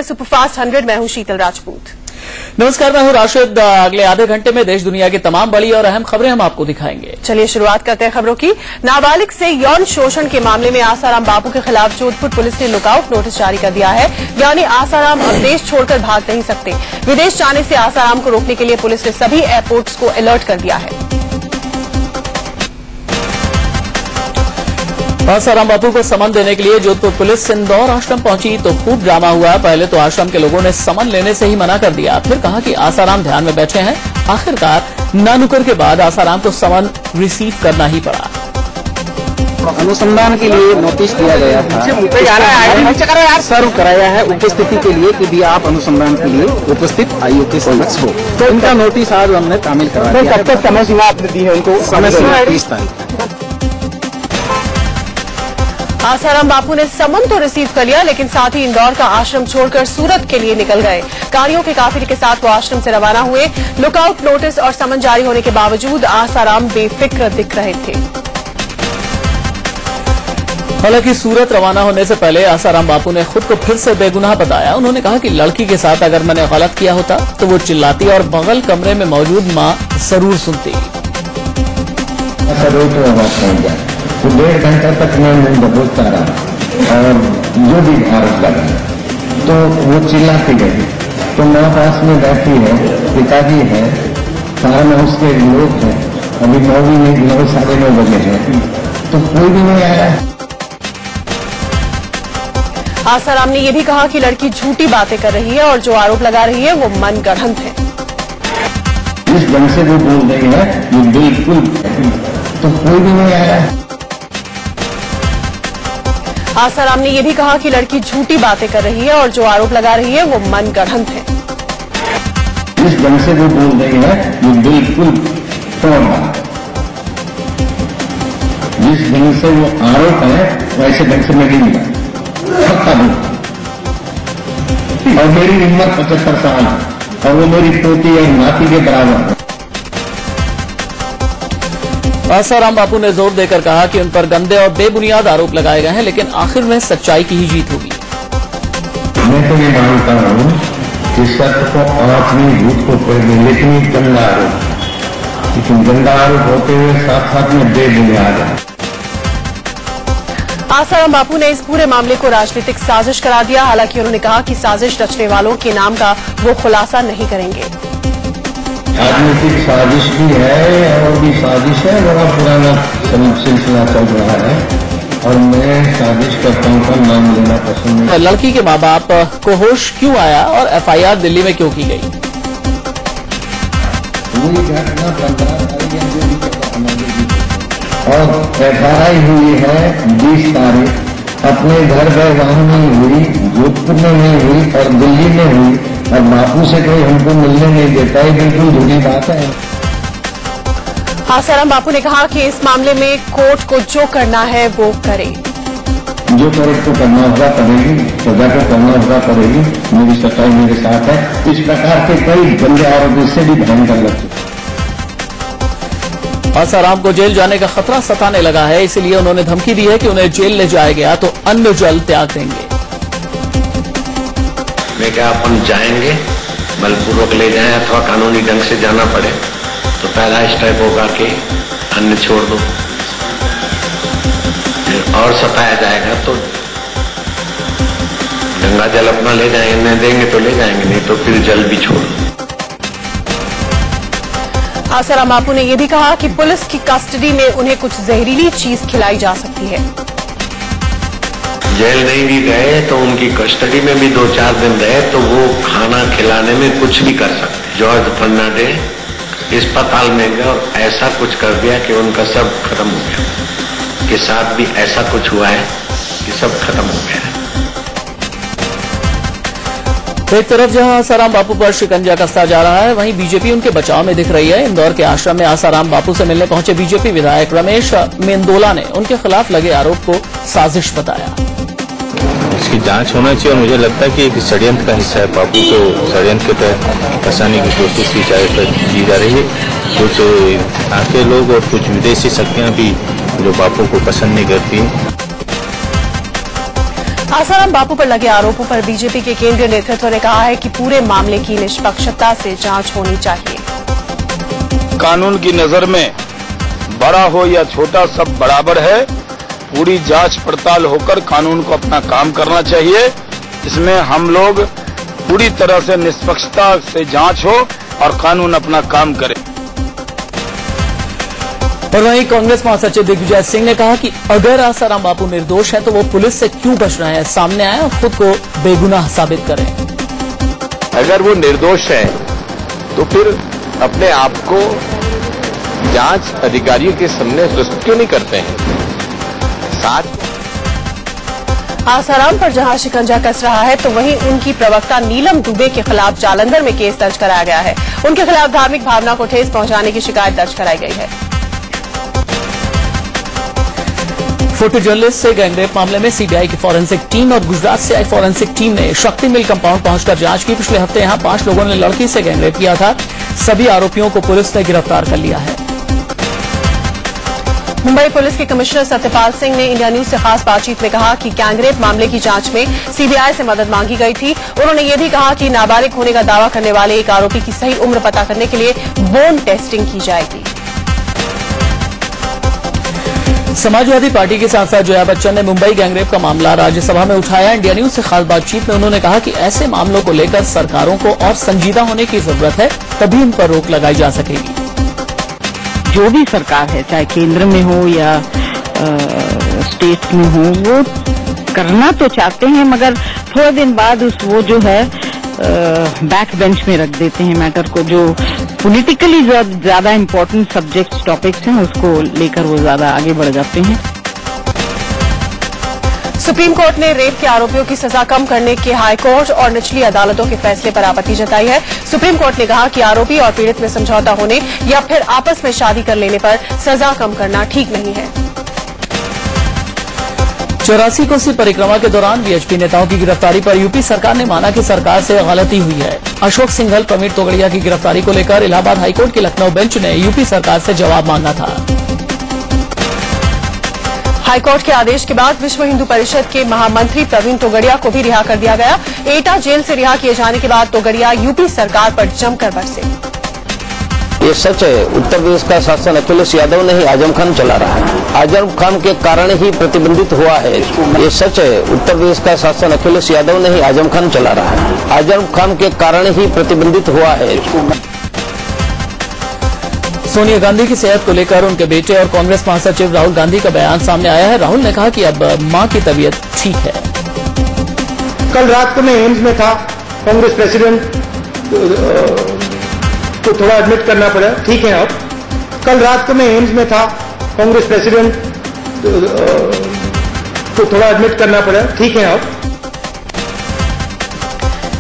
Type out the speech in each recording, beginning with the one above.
Superfast 100 मैं हूं शीतल राजपूत। नमस्कार, मैं हूं राशिद। अगले आधे घंटे में देश दुनिया की तमाम बड़ी और अहम खबरें हम आपको दिखाएंगे। चलिए शुरुआत करते हैं खबरों की। नाबालिग से यौन शोषण के मामले में आसाराम बापू के खिलाफ जोधपुर पुलिस ने लुकआउट नोटिस जारी कर दिया है। यानी आसाराम अब देश छोड़कर भाग नहीं सकते। विदेश जाने से आसाराम को रोकने के लिए पुलिस ने सभी एयरपोर्ट्स को अलर्ट कर दिया है। आसाराम बापू को समन देने के लिए जोधपुर पुलिस इंदौर आश्रम पहुंची तो खूब ड्रामा हुआ। पहले तो आश्रम के लोगों ने समन लेने से ही मना कर दिया, फिर कहा कि आसाराम ध्यान में बैठे हैं। आखिरकार नानुकर के बाद आसाराम को समन रिसीव करना ही पड़ा। अनुसंधान के लिए नोटिस दिया गया था, सर्व कराया है उपस्थिति के लिए कि भी आप अनुसंधान के लिए उपस्थित आयु के समक्ष हो। तो इनका नोटिस आज हमने तामील करा दिया। कब तक समय सीमा आपने दी है उनको? समय सीमा 30 तारीख। आसाराम बापू ने समन तो रिसीव कर लिया, लेकिन साथ ही इंदौर का आश्रम छोड़कर सूरत के लिए निकल गए। गाड़ियों के काफिले के साथ वो आश्रम से रवाना हुए। लुकआउट नोटिस और समन जारी होने के बावजूद आसाराम बेफिक्र दिख रहे थे। हालांकि सूरत रवाना होने से पहले आसाराम बापू ने खुद को फिर से बेगुनाह बताया। उन्होंने कहा कि लड़की के साथ अगर मैंने गलत किया होता तो वो चिल्लाती और बगल कमरे में मौजूद मां जरूर सुनती। तो 1.5 घंटा तक मैं दबोचता रहा और जो भी आरोप लगा तो वो चिल्लाती गई। तो माँ पास में बैठी है, पिताजी है, सारा उसके लोग हैं। अभी 9 साढ़े 9 बजे हैं तो कोई भी नहीं आया। आसाराम ने यह भी कहा कि लड़की झूठी बातें कर रही है और जो आरोप लगा रही है वो मनगढ़ंत है। जिस ढंग से वो बोल रही है ये बिल्कुल, तो कोई भी नहीं आया। आसाराम ने यह भी कहा कि लड़की झूठी बातें कर रही है और जो आरोप लगा रही है वो मनगढ़ंत है। जिस ढंग से वो बोल रही है ये बिल्कुल तोड़ना। जिस ढंग से वो आरोप है वैसे ढंग से मैं नहीं मिला और मेरी उम्र 75 साल और वो मेरी पोती और नाती के बराबर है। आसाराम बापू ने जोर देकर कहा कि उन पर गंदे और बेबुनियाद आरोप लगाए गए हैं, लेकिन आखिर में सच्चाई की ही जीत होगी। मैं तो ये मानता हूँ कि सत्य को आंख में झूठ को पढ़ने, लेकिन ये गंदा आरोप, लेकिन गंदा आरोप होते हुए साथ साथ में बेबुनियाद है। आसाराम बापू ने इस पूरे मामले को राजनीतिक साजिश करार दिया। हालांकि उन्होंने कहा कि साजिश रचने वालों के नाम का वो खुलासा नहीं करेंगे। राजनीतिक साजिश भी है और भी साजिश है, बड़ा पुराना सिलसिला चल रहा है और मैं साजिश करताओं का नाम लेना पसंद नहीं। लड़की के माँ बाप को होश क्यों आया और FIR दिल्ली में क्यों की गई? पूरी घटना 15 तारीख और FIR हुई है 20 तारीख। अपने घर गए वहां नहीं हुई, जोधपुर में नहीं हुई और दिल्ली में हुई और बापू से कोई हमको मिलने नहीं देता है। बिल्कुल झूठी बात है। आसाराम बापू ने कहा कि इस मामले में कोर्ट को जो करना है वो करे। जो कोर्ट को करना होगा करेगी, सजा को करना होगा करेगी। मेरी सच्चाई मेरे साथ है। इस प्रकार के कई गंदे आरोप इससे भी भयंकर लग चुके। आसाराम को जेल जाने का खतरा सताने लगा है, इसलिए उन्होंने धमकी दी है कि उन्हें जेल ले जाया गया तो अन्न जल त्याग देंगे। मैं क्या अपन जाएंगे, बलपूर्वक ले जाएं अथवा कानूनी ढंग से जाना पड़े तो पहला स्टेप होगा कि अन्न छोड़ दो। और सताया जाएगा तो गंगा जल अपना ले जाएंगे, नहीं देंगे तो ले जाएंगे, नहीं तो फिर जल भी छोड़ दो। आसाराम बापू ने यह भी कहा कि पुलिस की कस्टडी में उन्हें कुछ जहरीली चीज खिलाई जा सकती है। जेल नहीं भी गए तो उनकी कस्टडी में भी 2-4 दिन रहे तो वो खाना खिलाने में कुछ भी कर सकते। जॉर्ज फर्नांडिस अस्पताल में गए और ऐसा कुछ कर दिया कि उनका सब खत्म हो गया। के साथ भी ऐसा कुछ हुआ है कि सब खत्म हो गया है। एक तरफ जहां आसाराम बापू पर शिकंजा कसता जा रहा है, वहीं बीजेपी उनके बचाव में दिख रही है। इंदौर के आश्रम में आसाराम बापू से मिलने पहुंचे बीजेपी विधायक रमेश मेंदोला ने उनके खिलाफ लगे आरोप को साजिश बताया। इसकी जांच होना चाहिए और मुझे लगता है कि एक षड्यंत्र का हिस्सा है। बापू को षड्यंत्र के तहत फंसाने की कोशिश की जा रही है। कुछ आके लोग और कुछ विदेशी शक्तियां भी जो बापू को पसंद नहीं करती। आसाराम बापू पर लगे आरोपों पर बीजेपी के केंद्रीय नेतृत्व ने कहा है कि पूरे मामले की निष्पक्षता से जांच होनी चाहिए। कानून की नजर में बड़ा हो या छोटा सब बराबर है। पूरी जांच पड़ताल होकर कानून को अपना काम करना चाहिए। इसमें हम लोग पूरी तरह से निष्पक्षता से जांच हो और कानून अपना काम करे। और वहीं कांग्रेस महासचिव दिग्विजय सिंह ने कहा कि अगर आसाराम बापू निर्दोष है तो वो पुलिस से क्यों बच रहे हैं, सामने आए और खुद को बेगुनाह साबित करें। अगर वो निर्दोष है तो फिर अपने आप को जांच अधिकारियों के सामने प्रस्तुत क्यों नहीं करते हैं। आसाराम पर जहां शिकंजा कस रहा है तो वहीं उनकी प्रवक्ता नीलम दुबे के खिलाफ जालंधर में केस दर्ज कराया गया है। उनके खिलाफ धार्मिक भावना को ठेस पहुंचाने की शिकायत दर्ज कराई गई है। फोटो जर्नलिस्ट से गैंगरेप मामले में सीबीआई की फॉरेंसिक टीम और गुजरात से आई फॉरेंसिक टीम ने शक्ति मिल कंपाउंड पहुंचकर जांच की। पिछले हफ्ते यहां 5 लोगों ने लड़की से गैंगरेप किया था। सभी आरोपियों को पुलिस ने गिरफ्तार कर लिया है। मुंबई पुलिस के कमिश्नर सत्यपाल सिंह ने इंडिया न्यूज से खास बातचीत में कहा कि गैंगरेप मामले की जांच में सीबीआई से मदद मांगी गई थी। उन्होंने ये भी कहा कि नाबालिग होने का दावा करने वाले एक आरोपी की सही उम्र पता करने के लिए बोन टेस्टिंग की जाएगी। समाजवादी पार्टी के सांसद जया बच्चन ने मुंबई गैंगरेप का मामला राज्यसभा में उठाया। इंडिया न्यूज से खास बातचीत में उन्होंने कहा कि ऐसे मामलों को लेकर सरकारों को और संजीदा होने की जरूरत है, तभी इन पर रोक लगाई जा सकेगी। जो भी सरकार है, चाहे केंद्र में हो या स्टेट में हो, वो करना तो चाहते हैं मगर थोड़े दिन बाद वो जो है बैक बेंच में रख देते हैं मैटर को। जो पॉलिटिकली ज्यादा इम्पोर्टेंट सब्जेक्ट्स टॉपिक्स हैं उसको लेकर वो ज्यादा आगे बढ़ जाते हैं। सुप्रीम कोर्ट ने रेप के आरोपियों की सजा कम करने के हाईकोर्ट और निचली अदालतों के फैसले पर आपत्ति जताई है। सुप्रीम कोर्ट ने कहा कि आरोपी और पीड़ित में समझौता होने या फिर आपस में शादी कर लेने पर सजा कम करना ठीक नहीं है। 84 कोसी परिक्रमा के दौरान बीएचपी नेताओं की गिरफ्तारी पर यूपी सरकार ने माना कि सरकार से गलती हुई है। अशोक सिंघल, प्रवीण तोगड़िया की गिरफ्तारी को लेकर इलाहाबाद हाईकोर्ट की लखनऊ बेंच ने यूपी सरकार से जवाब मांगा था। हाईकोर्ट के आदेश के बाद विश्व हिंदू परिषद के महामंत्री प्रवीण तोगड़िया को भी रिहा कर दिया गया। एटा जेल से रिहा किए जाने के बाद तोगड़िया यूपी सरकार पर जमकर बरसे। ये सच है, उत्तर प्रदेश का शासन अखिलेश यादव नहीं आजम खान चला रहा है। आजम खान के कारण ही प्रतिबंधित हुआ है। ये सच है, उत्तर प्रदेश का शासन अखिलेश यादव नहीं आजम खान चला रहा है। आजम खान के कारण ही प्रतिबंधित हुआ है। सोनिया गांधी की सेहत को लेकर उनके बेटे और कांग्रेस महासचिव राहुल गांधी का बयान सामने आया है। राहुल ने कहा कि अब मां की तबीयत ठीक है। कल रात को मैं एम्स में था, कांग्रेस प्रेसिडेंट को थोड़ा एडमिट करना पड़ा, ठीक है अब। कल रात को मैं एम्स में था, कांग्रेस प्रेसिडेंट को थोड़ा एडमिट करना पड़ा, ठीक है अब।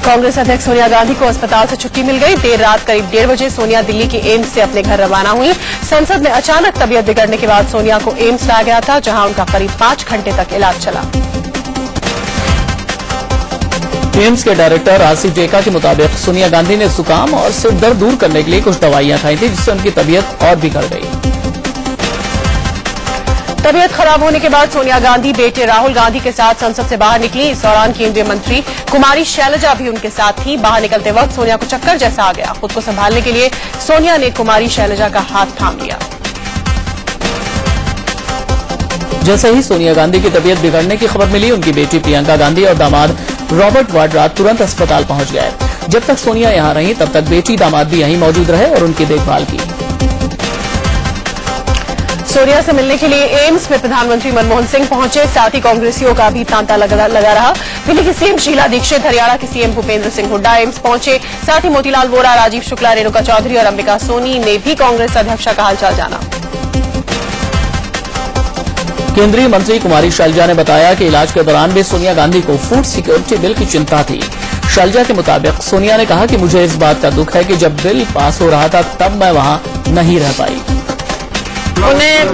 कांग्रेस अध्यक्ष सोनिया गांधी को अस्पताल से छुट्टी मिल गई। देर रात करीब 1:30 बजे सोनिया दिल्ली के एम्स से अपने घर रवाना हुई। संसद में अचानक तबीयत बिगड़ने के बाद सोनिया को एम्स लाया गया था, जहां उनका करीब 5 घंटे तक इलाज चला। एम्स के डायरेक्टर आसिफ टेका के मुताबिक सोनिया गांधी ने जुकाम और सिर दर्द दूर करने के लिए कुछ दवाइयां खाई थी, जिससे उनकी तबीयत और बिगड़ गई। तबीयत खराब होने के बाद सोनिया गांधी बेटे राहुल गांधी के साथ संसद से बाहर निकली। इस दौरान केंद्रीय मंत्री कुमारी शैलजा भी उनके साथ थी। बाहर निकलते वक्त सोनिया को चक्कर जैसा आ गया। खुद को संभालने के लिए सोनिया ने कुमारी शैलजा का हाथ थाम लिया। जैसे ही सोनिया गांधी की तबीयत बिगड़ने की खबर मिली, उनकी बेटी प्रियंका गांधी और दामाद रॉबर्ट वाड्रा तुरंत अस्पताल पहुंच गए। जब तक सोनिया यहां रहीं, तब तक बेटी दामाद भी यहीं मौजूद रहे और उनकी देखभाल की। सोनिया से मिलने के लिए एम्स में प्रधानमंत्री मनमोहन सिंह पहुंचे। साथ ही कांग्रेसियों का भी तांता लगा रहा। दिल्ली की सीएम शीला दीक्षित, हरियाणा के सीएम भूपेंद्र सिंह हुड्डा एम्स पहुंचे। साथ ही मोतीलाल वोरा, राजीव शुक्ला, रेणुका चौधरी और अंबिका सोनी ने भी कांग्रेस अध्यक्षा का हालचाल जाना। केंद्रीय मंत्री कुमारी शैलजा ने बताया कि इलाज के दौरान भी सोनिया गांधी को फूड सिक्योरिटी बिल की चिंता थी। शैलजा के मुताबिक सोनिया ने कहा कि मुझे इस बात का दुख है कि जब बिल पास हो रहा था तब मैं वहां नहीं रह पाई। उन्हें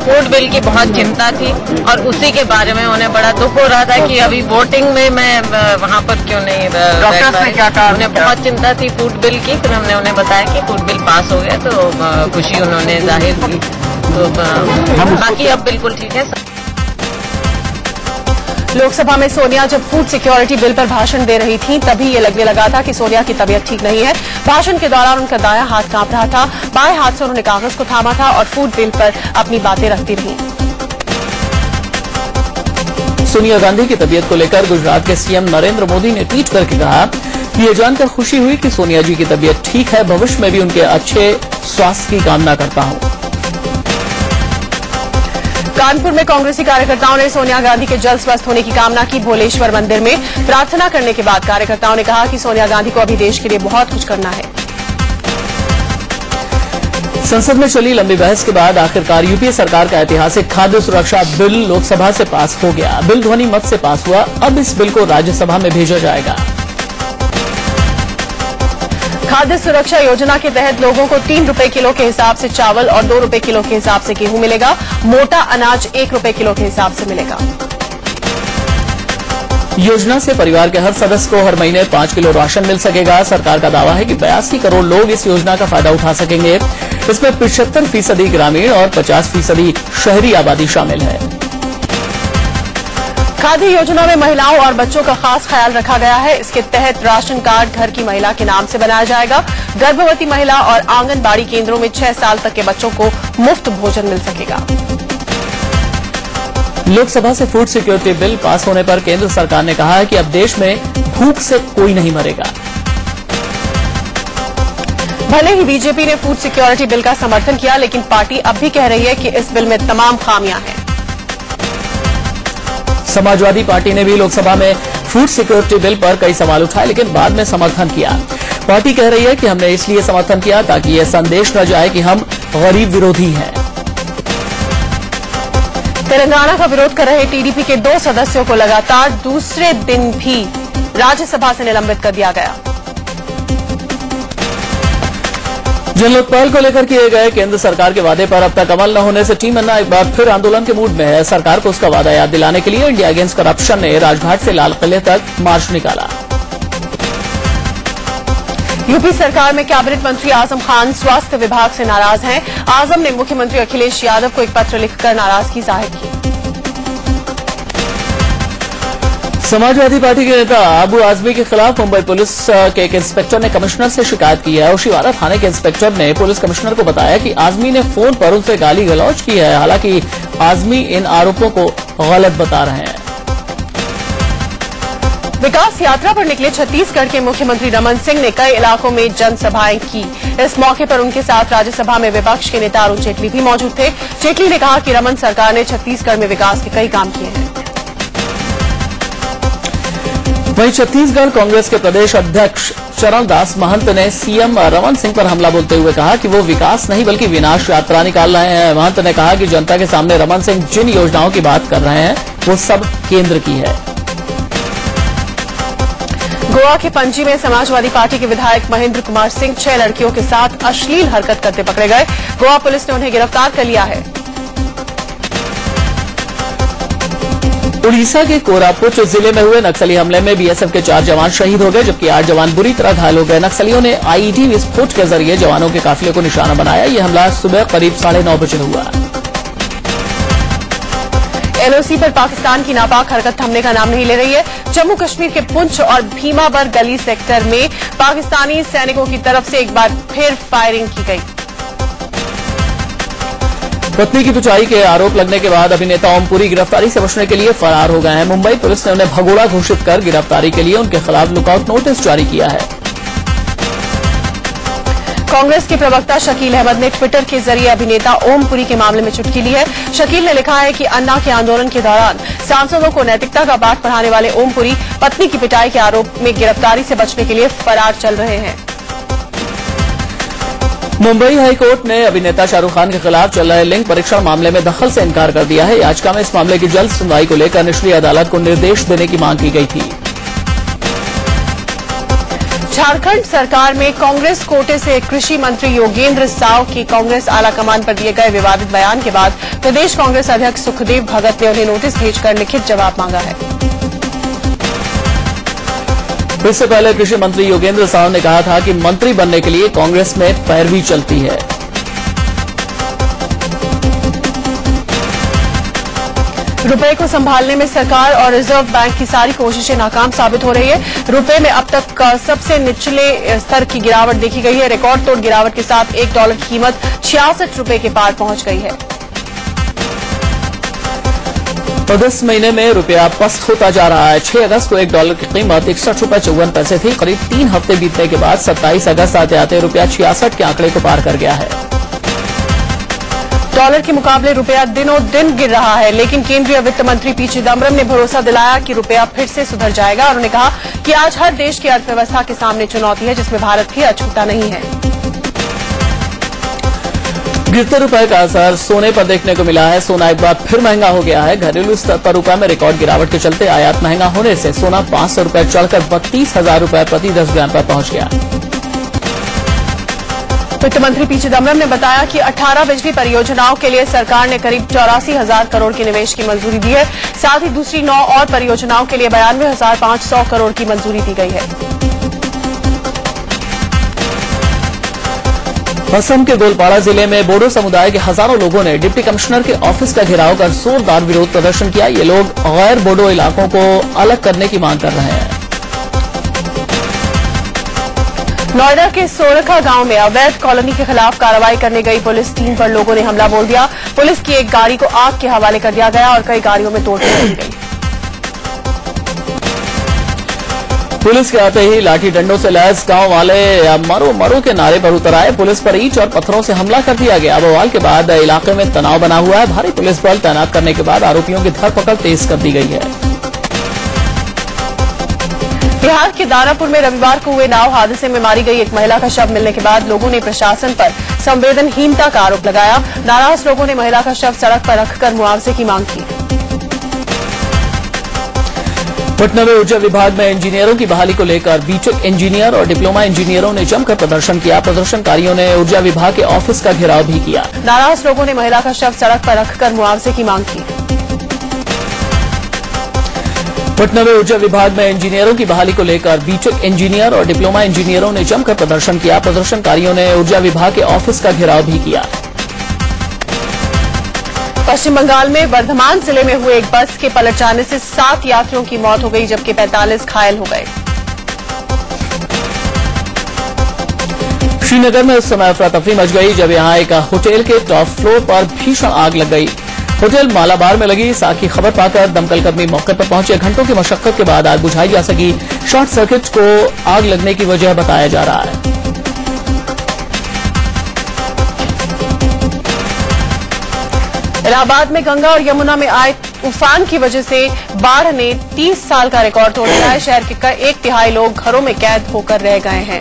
फूड बिल की बहुत चिंता थी और उसी के बारे में उन्हें बड़ा दुख हो रहा था कि अभी वोटिंग में मैं वहां पर क्यों नहीं। डॉक्टर्स ने क्या कहा? उन्हें बहुत चिंता थी फूड बिल की। फिर हमने उन्हें बताया कि फूड बिल पास हो गया, तो खुशी उन्होंने जाहिर की। तो बाकी अब बिल्कुल ठीक है। लोकसभा में सोनिया जब फूड सिक्योरिटी बिल पर भाषण दे रही थीं, तभी ये लगने लगा था कि सोनिया की तबीयत ठीक नहीं है। भाषण के दौरान उनका दायां हाथ कांप रहा था, बाएं हाथ से उन्होंने कागज को थामा था और फूड बिल पर अपनी बातें रखती रहीं। सोनिया गांधी की तबीयत को लेकर गुजरात के सीएम नरेंद्र मोदी ने ट्वीट करके कहा कि ये जानकर खुशी हुई कि सोनिया जी की तबीयत ठीक है। भविष्य में भी उनके अच्छे स्वास्थ्य की कामना करता हूं। कानपुर में कांग्रेसी कार्यकर्ताओं ने सोनिया गांधी के जल्द स्वस्थ होने की कामना की। भोलेश्वर मंदिर में प्रार्थना करने के बाद कार्यकर्ताओं ने कहा कि सोनिया गांधी को अभी देश के लिए बहुत कुछ करना है। संसद में चली लंबी बहस के बाद आखिरकार यूपीए सरकार का ऐतिहासिक खाद्य सुरक्षा बिल लोकसभा से पास हो गया। बिल ध्वनि मत से पास हुआ। अब इस बिल को राज्यसभा में भेजा जाएगा। खाद्य सुरक्षा योजना के तहत लोगों को 3 रुपए किलो के हिसाब से चावल और 2 रुपए किलो के हिसाब से गेहूं मिलेगा। मोटा अनाज 1 रुपए किलो के हिसाब से मिलेगा। योजना से परिवार के हर सदस्य को हर महीने 5 किलो राशन मिल सकेगा। सरकार का दावा है कि 82 करोड़ लोग इस योजना का फायदा उठा सकेंगे। इसमें 75% ग्रामीण और 50% शहरी आबादी शामिल है। खाद्य योजना में महिलाओं और बच्चों का खास ख्याल रखा गया है। इसके तहत राशन कार्ड घर की महिला के नाम से बनाया जाएगा। गर्भवती महिला और आंगनबाड़ी केंद्रों में 6 साल तक के बच्चों को मुफ्त भोजन मिल सकेगा। लोकसभा से फूड सिक्योरिटी बिल पास होने पर केंद्र सरकार ने कहा है कि अब देश में भूख से कोई नहीं मरेगा। भले ही बीजेपी ने फूड सिक्योरिटी बिल का समर्थन किया, लेकिन पार्टी अब भी कह रही है कि इस बिल में तमाम खामियां हैं। समाजवादी पार्टी ने भी लोकसभा में फूड सिक्योरिटी बिल पर कई सवाल उठाए, लेकिन बाद में समर्थन किया। पार्टी कह रही है कि हमने इसलिए समर्थन किया ताकि यह संदेश न जाए कि हम गरीब विरोधी हैं। तेलंगाना का विरोध कर रहे टीडीपी के 2 सदस्यों को लगातार दूसरे दिन भी राज्यसभा से निलंबित कर दिया गया। जन लोकपाल को लेकर किए गए केंद्र सरकार के वादे पर अब तक अमल न होने से टीम अन्ना एक बार फिर आंदोलन के मूड में है। सरकार को उसका वादा याद दिलाने के लिए इंडिया अगेंस्ट करप्शन ने राजघाट से लाल किले तक मार्च निकाला। यूपी सरकार में कैबिनेट मंत्री आजम खान स्वास्थ्य विभाग से नाराज हैं। आजम ने मुख्यमंत्री अखिलेश यादव को एक पत्र लिखकर नाराजगी जाहिर की। समाजवादी पार्टी के नेता अबू आजमी के खिलाफ मुंबई पुलिस के एक इंस्पेक्टर ने कमिश्नर से शिकायत की है। ओशिवारा थाने के इंस्पेक्टर ने पुलिस कमिश्नर को बताया कि आजमी ने फोन पर उनसे गाली गलौज की है। हालांकि आजमी इन आरोपों को गलत बता रहे हैं। विकास यात्रा पर निकले छत्तीसगढ़ के मुख्यमंत्री रमन सिंह ने कई इलाकों में जनसभाएं की। इस मौके पर उनके साथ राज्यसभा में विपक्ष के नेता अरुण जेटली भी मौजूद थे। जेटली ने कहा कि रमन सरकार ने छत्तीसगढ़ में विकास के कई काम किए हैं। वहीं छत्तीसगढ़ कांग्रेस के प्रदेश अध्यक्ष चरणदास महंत ने सीएम रमन सिंह पर हमला बोलते हुए कहा कि वो विकास नहीं बल्कि विनाश यात्रा निकाल रहे हैं। महंत ने कहा कि जनता के सामने रमन सिंह जिन योजनाओं की बात कर रहे हैं वो सब केंद्र की है। गोवा के पणजी में समाजवादी पार्टी के विधायक महेंद्र कुमार सिंह 6 लड़कियों के साथ अश्लील हरकत करते पकड़े गए। गोवा पुलिस ने उन्हें गिरफ्तार कर लिया है। उड़ीसा के कोरापुट जिले में हुए नक्सली हमले में बीएसएफ के 4 जवान शहीद हो गए, जबकि 8 जवान बुरी तरह घायल हो गए। नक्सलियों ने आईईडी विस्फोट के जरिए जवानों के काफिले को निशाना बनाया। यह हमला सुबह करीब 9:30 बजे हुआ। एलओसी पर पाकिस्तान की नापाक हरकत थमने का नाम नहीं ले रही है। जम्मू कश्मीर के पुंछ और भीमाबर गली सेक्टर में पाकिस्तानी सैनिकों की तरफ से एक बार फिर फायरिंग की गई। पत्नी की पिटाई के आरोप लगने के बाद अभिनेता ओम पुरी गिरफ्तारी से बचने के लिए फरार हो गए हैं। मुंबई पुलिस ने उन्हें भगोड़ा घोषित कर गिरफ्तारी के लिए उनके खिलाफ लुकआउट नोटिस जारी किया है। कांग्रेस के प्रवक्ता शकील अहमद ने ट्विटर के जरिए अभिनेता ओम पुरी के मामले में चुटकी ली है। शकील ने लिखा है कि अन्ना के आंदोलन के दौरान सांसदों को नैतिकता का पाठ पढ़ाने वाले ओम पुरी पत्नी की पिटाई के आरोप में गिरफ्तारी से बचने के लिए फरार चल रहे हैं। मुंबई हाईकोर्ट ने अभिनेता शाहरुख खान के खिलाफ चल रहे लिंग परीक्षण मामले में दखल से इनकार कर दिया है। याचिका में इस मामले की जल्द सुनवाई को लेकर निचली अदालत को निर्देश देने की मांग की गई थी। झारखंड सरकार में कांग्रेस कोटे से कृषि मंत्री योगेंद्र साव की कांग्रेस आलाकमान पर दिए गए विवादित बयान के बाद प्रदेश कांग्रेस अध्यक्ष सुखदेव भगत ने उन्हें नोटिस भेजकर लिखित जवाब मांगा है। इससे पहले कृषि मंत्री योगेंद्र साव ने कहा था कि मंत्री बनने के लिए कांग्रेस में पैरवी चलती है। रुपए को संभालने में सरकार और रिजर्व बैंक की सारी कोशिशें नाकाम साबित हो रही है। रुपए में अब तक सबसे निचले स्तर की गिरावट देखी गई है। रिकॉर्ड तोड़ गिरावट के साथ $1 की कीमत 66 रुपए के पार पहुंच गई है। अगस्त महीने में रुपया पस्त होता जा रहा है। 6 अगस्त को $1 की कीमत 61.54 थी। करीब 3 हफ्ते बीतने के बाद 27 अगस्त आते आते रुपया 66 के आंकड़े को पार कर गया है। डॉलर के मुकाबले रुपया दिनों दिन गिर रहा है, लेकिन केंद्रीय वित्त मंत्री पी चिदम्बरम ने भरोसा दिलाया कि रुपया फिर से सुधर जाएगा। और उन्होंने कहा कि आज हर देश की अर्थव्यवस्था के सामने चुनौती है, जिसमें भारत भी अछूता नहीं है। गिरते रुपए का असर सोने पर देखने को मिला है। सोना एक बार फिर महंगा हो गया है। घरेलू स्तर पर रुपए में रिकॉर्ड गिरावट के चलते आयात महंगा होने से सोना 500 रुपए चढ़कर 32,000 रुपए प्रति 10 ग्राम पर पहुंच गया। वित्त मंत्री पी चिदम्बरम ने बताया कि 18 बिजली परियोजनाओं के लिए सरकार ने करीब 84,000 करोड़ के निवेश की मंजूरी दी है। साथ ही दूसरी 9 और परियोजनाओं के लिए 92,500 करोड़ की मंजूरी दी गई है। असम के गोलपाड़ा जिले में बोडो समुदाय के हजारों लोगों ने डिप्टी कमिश्नर के ऑफिस का घेराव कर जोरदार विरोध प्रदर्शन किया। ये लोग गैर बोडो इलाकों को अलग करने की मांग कर रहे हैं। नोएडा के सोरखा गांव में अवैध कॉलोनी के खिलाफ कार्रवाई करने गई पुलिस टीम पर लोगों ने हमला बोल दिया। पुलिस की एक गाड़ी को आग के हवाले कर दिया गया और कई गाड़ियों में तोड़फोड़ की गई। पुलिस के आते ही लाठी डंडों से लैस गांव वाले मरो मरो के नारे पर उतर आए। पुलिस पर ईंट और पत्थरों से हमला कर दिया गया। बवाल के बाद इलाके में तनाव बना हुआ है। भारी पुलिस बल तैनात करने के बाद आरोपियों की धरपकड़ तेज कर दी गई है। बिहार के दानापुर में रविवार को हुए नाव हादसे में मारी गई एक महिला का शव मिलने के बाद लोगों ने प्रशासन पर संवेदनहीनता का आरोप लगाया। नाराज लोगों ने महिला का शव सड़क पर रखकर मुआवजे की मांग की। पटना में ऊर्जा विभाग में इंजीनियरों की बहाली को लेकर बीटेक इंजीनियर और डिप्लोमा इंजीनियरों ने जमकर प्रदर्शन किया। प्रदर्शनकारियों ने ऊर्जा विभाग के ऑफिस का घेराव भी किया। नाराज लोगों ने महिला का शव सड़क पर रखकर मुआवजे की मांग की। पटना में ऊर्जा विभाग में इंजीनियरों की बहाली को लेकर बीटेक इंजीनियर और डिप्लोमा इंजीनियरों ने जमकर प्रदर्शन किया। प्रदर्शनकारियों ने ऊर्जा विभाग के ऑफिस का घेराव भी किया। पश्चिम बंगाल में वर्धमान जिले में हुए एक बस के पलट जाने से 7 यात्रियों की मौत हो गई, जबकि 45 घायल हो गए। श्रीनगर में उस समय अफरा तफरी मच गई जब यहां एक होटल के टॉप फ्लोर पर भीषण आग लग गई। होटल मालाबार में लगी इस आग की खबर पाकर दमकल कर्मी मौके पर पहुंचे। घंटों की मशक्कत के बाद आग बुझाई जा सकी। शॉर्ट सर्किट को आग लगने की वजह बताया जा रहा है। इलाहाबाद में गंगा और यमुना में आए तूफान की वजह से बाढ़ ने 30 साल का रिकॉर्ड तोड़ दिया है। शहर के 1/3 लोग घरों में कैद होकर रह गए हैं।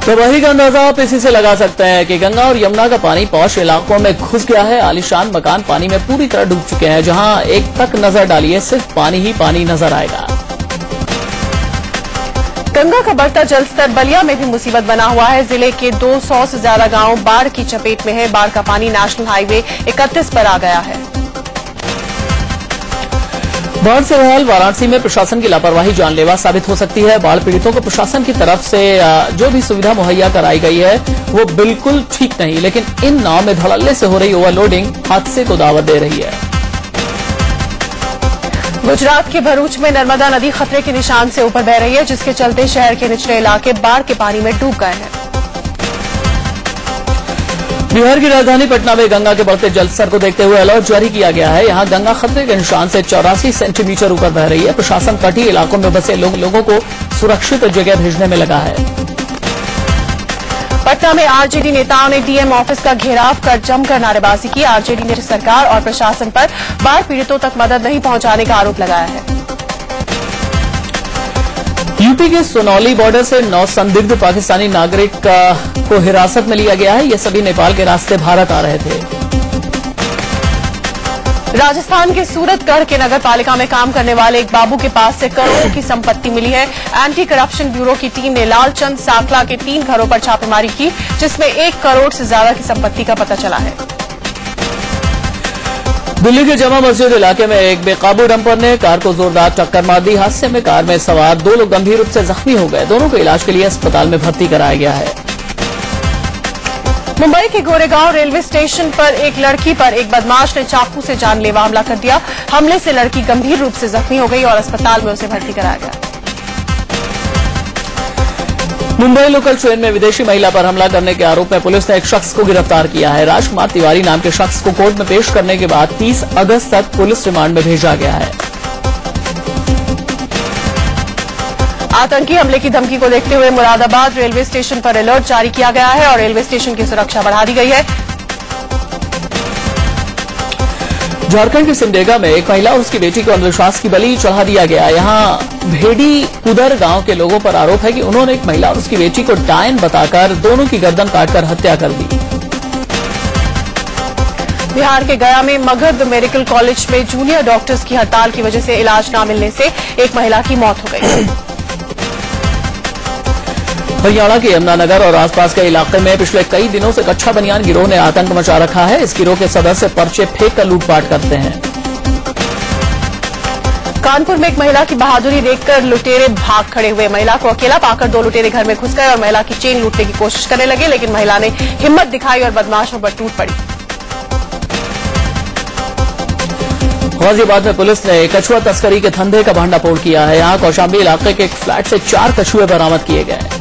तबाही का अंदाजा आप इसी से लगा सकते हैं कि गंगा और यमुना का पानी पौष इलाकों में घुस गया है। आलीशान मकान पानी में पूरी तरह डूब चुके हैं। जहां एक तक नजर डालिए सिर्फ पानी ही पानी नजर आएगा। गंगा का बढ़ता जलस्तर बलिया में भी मुसीबत बना हुआ है। जिले के 200 से ज्यादा गांव बाढ़ की चपेट में है। बाढ़ का पानी नेशनल हाईवे 31 पर आ गया है। बाढ़ से बहाल वाराणसी में प्रशासन की लापरवाही जानलेवा साबित हो सकती है। बाढ़ पीड़ितों को प्रशासन की तरफ से जो भी सुविधा मुहैया कराई गई है वो बिल्कुल ठीक नहीं, लेकिन इन नाव में धड़ल्ले से हो रही ओवरलोडिंग हादसे को दावत दे रही है। गुजरात के भरूच में नर्मदा नदी खतरे के निशान से ऊपर बह रही है, जिसके चलते शहर के निचले इलाके बाढ़ के पानी में डूब गए हैं। बिहार की राजधानी पटना में गंगा के बढ़ते जलस्तर को देखते हुए अलर्ट जारी किया गया है। यहां गंगा खतरे के निशान से 84 सेंटीमीटर ऊपर बह रही है। प्रशासन तटीय इलाकों में बसे लोगों को सुरक्षित जगह भेजने में लगा है। पटना में आरजेडी नेताओं ने डीएम ऑफिस का घेराव कर जमकर नारेबाजी की। आरजेडी ने सरकार और प्रशासन पर बाढ़ पीड़ितों तक मदद नहीं पहुंचाने का आरोप लगाया है। यूपी के सोनौली बॉर्डर से 9 संदिग्ध पाकिस्तानी नागरिक को हिरासत में लिया गया है। ये सभी नेपाल के रास्ते भारत आ रहे थे। राजस्थान के सूरतगढ़ के नगर पालिका में काम करने वाले एक बाबू के पास से करोड़ों की संपत्ति मिली है। एंटी करप्शन ब्यूरो की टीम ने लालचंद साकला के 3 घरों पर छापेमारी की, जिसमें 1 करोड़ से ज्यादा की संपत्ति का पता चला है। दिल्ली के जमा मस्जिद इलाके में एक बेकाबू डंपर ने कार को जोरदार टक्कर मार दी। हादसे में कार में सवार 2 लोग गंभीर रूप से जख्मी हो गए। दोनों को इलाज के लिए अस्पताल में भर्ती कराया गया है। मुंबई के गोरेगांव रेलवे स्टेशन पर एक लड़की पर एक बदमाश ने चाकू से जानलेवा हमला कर दिया। हमले से लड़की गंभीर रूप से जख्मी हो गई और अस्पताल में उसे भर्ती कराया गया। मुंबई लोकल ट्रेन में विदेशी महिला पर हमला करने के आरोप में पुलिस ने एक शख्स को गिरफ्तार किया है। राजकुमार तिवारी नाम के शख्स को कोर्ट में पेश करने के बाद 30 अगस्त तक पुलिस रिमांड में भेजा गया है। आतंकी हमले की धमकी को देखते हुए मुरादाबाद रेलवे स्टेशन पर अलर्ट जारी किया गया है और रेलवे स्टेशन की सुरक्षा बढ़ा दी गई है। झारखंड के सिमडेगा में एक महिला और उसकी बेटी को अंधविश्वास की बलि चढ़ा दिया गया। यहां भेड़ी कुदर गांव के लोगों पर आरोप है कि उन्होंने एक महिला और उसकी बेटी को डायन बताकर दोनों की गर्दन काटकर हत्या कर दी। बिहार के गया में मगध मेडिकल कॉलेज में जूनियर डॉक्टर्स की हड़ताल की वजह से इलाज न मिलने से एक महिला की मौत हो गई। हरियाणा के यमुनानगर और आसपास के इलाके में पिछले कई दिनों से कच्चा बनियान गिरोह ने आतंक मचा रखा है। इस गिरोह के सदस्य पर्चे फेंक कर लूटपाट करते हैं। कानपुर में एक महिला की बहादुरी देखकर लुटेरे भाग खड़े हुए। महिला को अकेला पाकर 2 लुटेरे घर में घुस गए और महिला की चेन लूटने की कोशिश करने लगे, लेकिन महिला ने हिम्मत दिखाई और बदमाशों पर टूट पड़ी। गाजियाबाद में पुलिस ने कछुआ तस्करी के धंधे का भंडाफोड़ किया है। यहां कौशाम्बी इलाके के एक फ्लैट से 4 कछुए बरामद किए गए।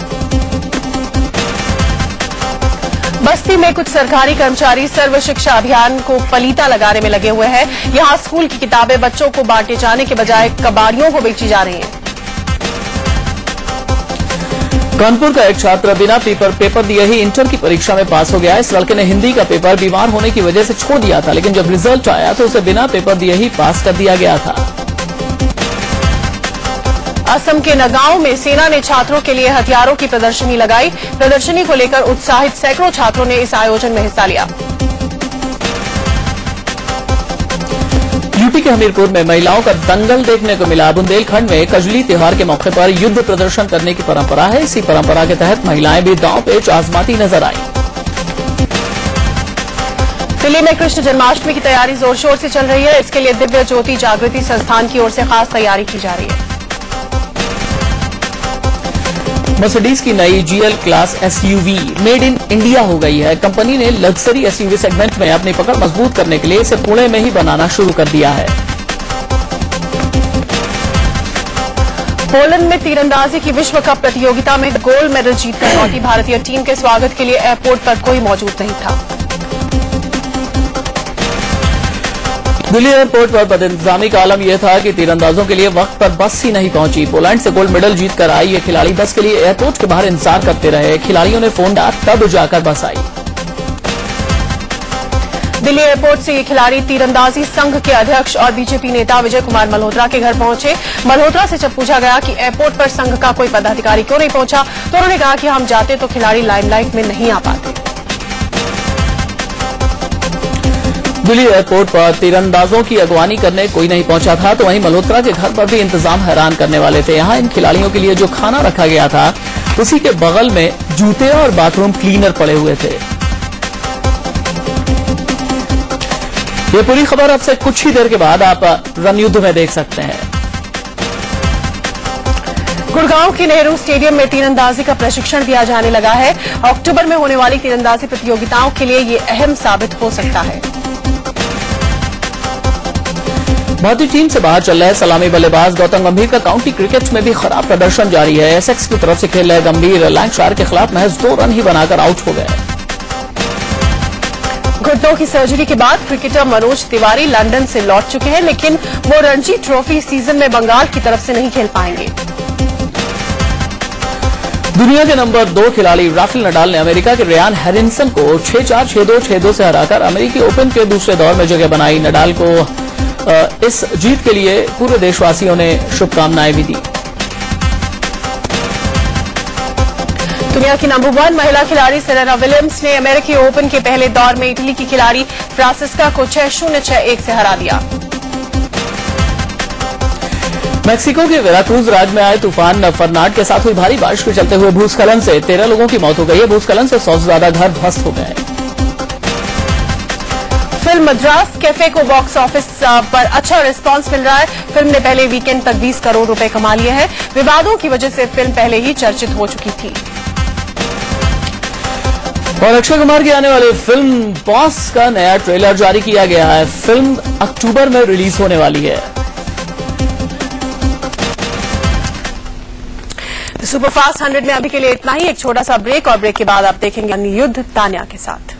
बस्ती में कुछ सरकारी कर्मचारी सर्व शिक्षा अभियान को पलीता लगाने में लगे हुए हैं। यहां स्कूल की किताबें बच्चों को बांटे जाने के बजाय कबाड़ियों को बेची जा रही हैं। कानपुर का एक छात्र बिना पेपर दिए ही इंटर की परीक्षा में पास हो गया। इस लड़के ने हिंदी का पेपर बीमार होने की वजह से छोड़ दिया था, लेकिन जब रिजल्ट आया तो उसे बिना पेपर दिए ही पास कर दिया गया था। असम के नगांव में सेना ने छात्रों के लिए हथियारों की प्रदर्शनी लगाई। प्रदर्शनी को लेकर उत्साहित सैकड़ों छात्रों ने इस आयोजन में हिस्सा लिया। यूपी के हमीरपुर में महिलाओं का दंगल देखने को मिला। बुंदेलखंड में कजली त्योहार के मौके पर युद्ध प्रदर्शन करने की परंपरा है। इसी परंपरा के तहत महिलाएं भी दांव पेच आजमाती नजर आई। दिल्ली में कृष्ण जन्माष्टमी की तैयारी जोर शोर से चल रही है। इसके लिए दिव्य ज्योति जागृति संस्थान की ओर से खास तैयारी की जा रही है। मर्सिडीज की नई GL class SUV made in India हो गई है। कंपनी ने लग्जरी एसयूवी सेगमेंट में अपनी पकड़ मजबूत करने के लिए इसे पुणे में ही बनाना शुरू कर दिया है। पोलैंड में तीरंदाजी की विश्व कप प्रतियोगिता में गोल्ड मेडल जीतकर लौटी भारतीय टीम के स्वागत के लिए एयरपोर्ट पर कोई मौजूद नहीं था। दिल्ली एयरपोर्ट पर बदइंतजामी का आलम यह था कि तीरंदाजों के लिए वक्त पर बस ही नहीं पहुंची। पोलैंड से गोल्ड मेडल जीतकर आई ये खिलाड़ी बस के लिए एयरपोर्ट के बाहर इंतजार करते रहे। खिलाड़ियों ने फोन डाला, तब जाकर बस आई। दिल्ली एयरपोर्ट से ये खिलाड़ी तीरंदाजी संघ के अध्यक्ष और बीजेपी नेता विजय कुमार मल्होत्रा के घर पहुंचे। मल्होत्रा से जब पूछा गया कि एयरपोर्ट पर संघ का कोई पदाधिकारी क्यों नहीं पहुंचा, तो उन्होंने कहा कि हम जाते तो खिलाड़ी लाइमलाइट में नहीं आ पाते। दिल्ली एयरपोर्ट पर तीरंदाजों की अगवानी करने कोई नहीं पहुंचा था, तो वहीं मल्होत्रा के घर पर भी इंतजाम हैरान करने वाले थे। यहां इन खिलाड़ियों के लिए जो खाना रखा गया था, उसी के बगल में जूते और बाथरूम क्लीनर पड़े हुए थे। ये पूरी खबर अब से कुछ ही देर के बाद आप रणयुद्ध में देख सकते हैं। गुड़गांव के नेहरू स्टेडियम में तीरंदाजी का प्रशिक्षण दिया जाने लगा है। अक्टूबर में होने वाली तीरंदाजी प्रतियोगिताओं के लिए ये अहम साबित हो सकता है। भारतीय टीम से बाहर चल रहे सलामी बल्लेबाज गौतम गंभीर का काउंटी क्रिकेट में भी खराब प्रदर्शन जारी है। एसेक्स की तरफ से खेल रहे गंभीर लैंकशायर के खिलाफ महज 2 रन ही बनाकर आउट हो गए। घुटनों की सर्जरी के बाद क्रिकेटर मनोज तिवारी लंदन से लौट चुके हैं, लेकिन वो रणजी ट्रॉफी सीजन में बंगाल की तरफ से नहीं खेल पाएंगे। दुनिया के नंबर 2 खिलाड़ी राफेल नडाल ने अमेरिका के रेयान हैरिसन को 6-4, 6-2, 6-2 से हराकर अमेरिकी ओपन के दूसरे दौर में जगह बनाई। नडाल को इस जीत के लिए पूरे देशवासियों ने शुभकामनाएं भी दी। दुनिया की नंबर 1 महिला खिलाड़ी सेरेना विलियम्स ने अमेरिकी ओपन के पहले दौर में इटली की खिलाड़ी फ्रांसिस्का को 6-0, 6-1 से हरा दिया। मैक्सिको के वेराक्रूज राज्य में आए तूफान फर्नांड के साथ हुई भारी बारिश के चलते हुए भूस्खलन से 13 लोगों की मौत हो गई है। भूस्खलन से 100 से ज्यादा घर ध्वस्त हो गए। फिल्म मद्रास कैफे को बॉक्स ऑफिस पर अच्छा रिस्पांस मिल रहा है। फिल्म ने पहले वीकेंड तक 20 करोड़ रुपए कमा लिए हैं। विवादों की वजह से फिल्म पहले ही चर्चित हो चुकी थी। और अक्षय कुमार की आने वाली फिल्म बॉस का नया ट्रेलर जारी किया गया है। फिल्म अक्टूबर में रिलीज होने वाली है। सुपरफास्ट 100 में अभी के लिए इतना ही। एक छोटा सा ब्रेक और ब्रेक के बाद आप देखेंगे युद्ध तान्या के साथ।